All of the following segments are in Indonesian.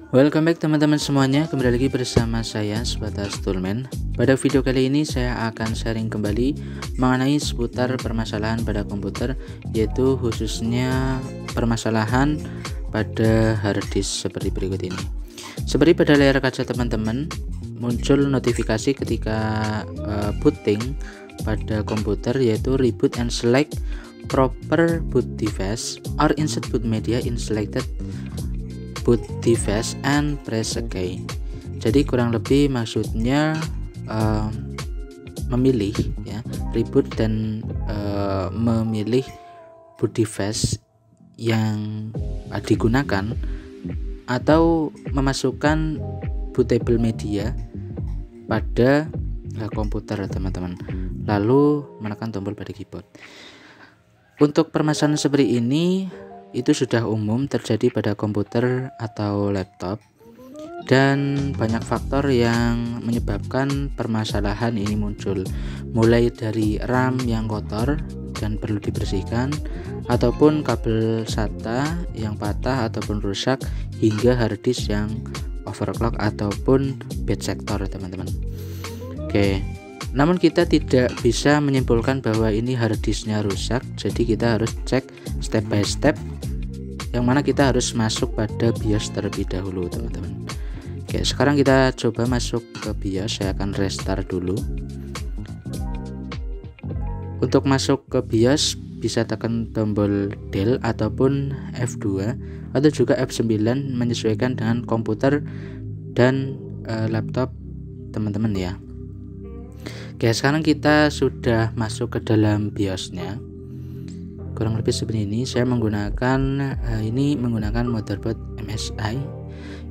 Welcome back teman-teman semuanya, kembali lagi bersama saya Sebatas Toolman. Pada video kali ini saya akan sharing kembali mengenai seputar permasalahan pada komputer, yaitu khususnya permasalahan pada hard disk seperti berikut ini. Seperti pada layar kaca teman-teman, muncul notifikasi ketika booting pada komputer, yaitu reboot and select proper boot device or insert boot media in selected boot device and press OK. Jadi kurang lebih maksudnya memilih ya, reboot dan memilih boot device yang digunakan atau memasukkan bootable media pada komputer teman-teman, lalu menekan tombol pada keyboard. Untuk permasalahan seperti ini itu sudah umum terjadi pada komputer atau laptop, dan banyak faktor yang menyebabkan permasalahan ini muncul, mulai dari RAM yang kotor dan perlu dibersihkan, ataupun kabel SATA yang patah ataupun rusak, hingga hard disk yang overclock ataupun bad sector teman-teman. Oke, namun kita tidak bisa menyimpulkan bahwa ini hard disknya rusak, jadi kita harus cek step by step, yang mana kita harus masuk pada BIOS terlebih dahulu teman-teman. Oke, sekarang kita coba masuk ke BIOS. Saya akan restart dulu. Untuk masuk ke BIOS bisa tekan tombol Del ataupun F2 atau juga F9 menyesuaikan dengan komputer dan laptop teman-teman ya. Oke, sekarang kita sudah masuk ke dalam BIOS-nya. Kurang lebih seperti ini. Saya menggunakan menggunakan motherboard MSI,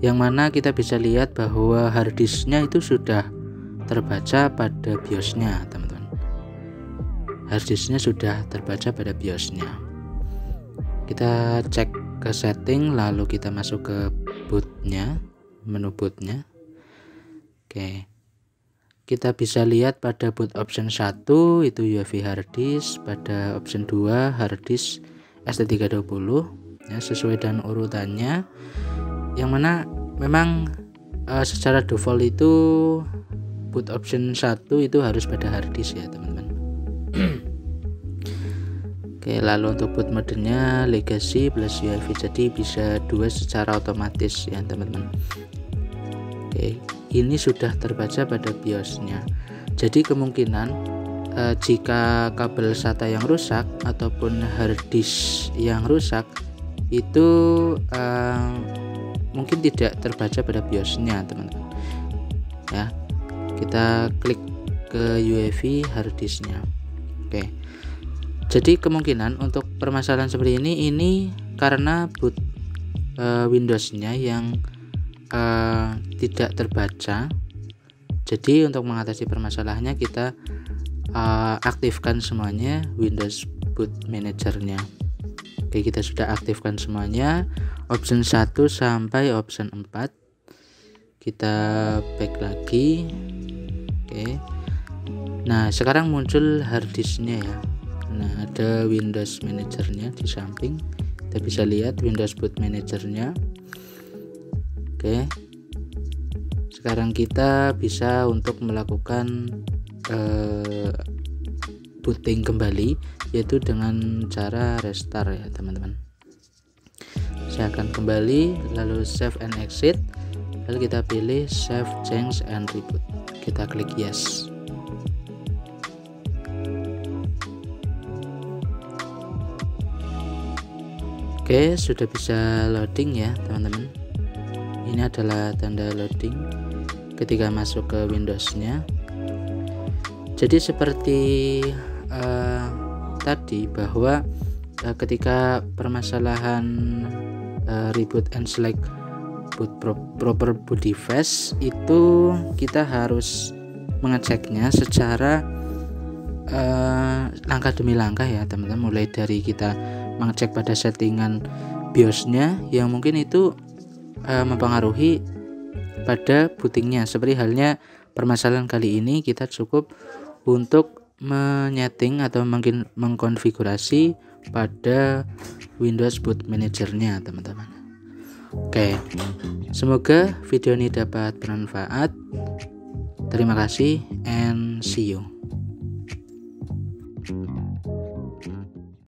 yang mana kita bisa lihat bahwa hard disknya itu sudah terbaca pada BIOS-nya teman-teman. Hard disknya sudah terbaca pada BIOS-nya. Kita cek ke setting, lalu kita masuk ke bootnya, menu bootnya. Oke, kita bisa lihat pada boot option 1 itu UEFI hard disk, pada option 2 hard disk ST320 ya, sesuai dengan urutannya, yang mana memang secara default itu boot option 1 itu harus pada hard disk ya teman-teman. Oke, lalu untuk boot modenya legacy plus UEFI, jadi bisa dua secara otomatis ya teman-teman. Oke, ini sudah terbaca pada BIOS-nya. Jadi kemungkinan jika kabel SATA yang rusak ataupun hard disk yang rusak itu mungkin tidak terbaca pada BIOS-nya teman-teman. Ya, kita klik ke UEFI hard disk-nya. Oke. Jadi kemungkinan untuk permasalahan seperti ini karena boot Windows-nya yang tidak terbaca. Jadi untuk mengatasi permasalahannya kita aktifkan semuanya Windows Boot Manager-nya. Oke, kita sudah aktifkan semuanya option 1 sampai option 4. Kita back lagi. Oke. Nah, sekarang muncul hard disk-nya ya. Nah, ada Windows Manager-nya di samping. Kita bisa lihat Windows Boot Manager-nya. Oke, sekarang kita bisa untuk melakukan booting kembali, yaitu dengan cara restart ya teman-teman. Saya akan kembali, lalu save and exit, lalu kita pilih save, change and reboot. Kita klik yes. Oke, sudah bisa loading ya teman-teman. Ini adalah tanda loading ketika masuk ke Windows-nya. Jadi seperti tadi bahwa ketika permasalahan reboot and select proper boot device itu kita harus mengeceknya secara langkah demi langkah ya teman-teman. Mulai dari kita mengecek pada settingan BIOS-nya yang mungkin itu mempengaruhi pada bootingnya. Seperti halnya permasalahan kali ini, kita cukup untuk menyeting atau mungkin mengkonfigurasi pada Windows Boot Manager-nya teman-teman. Oke, semoga video ini dapat bermanfaat. Terima kasih and see you.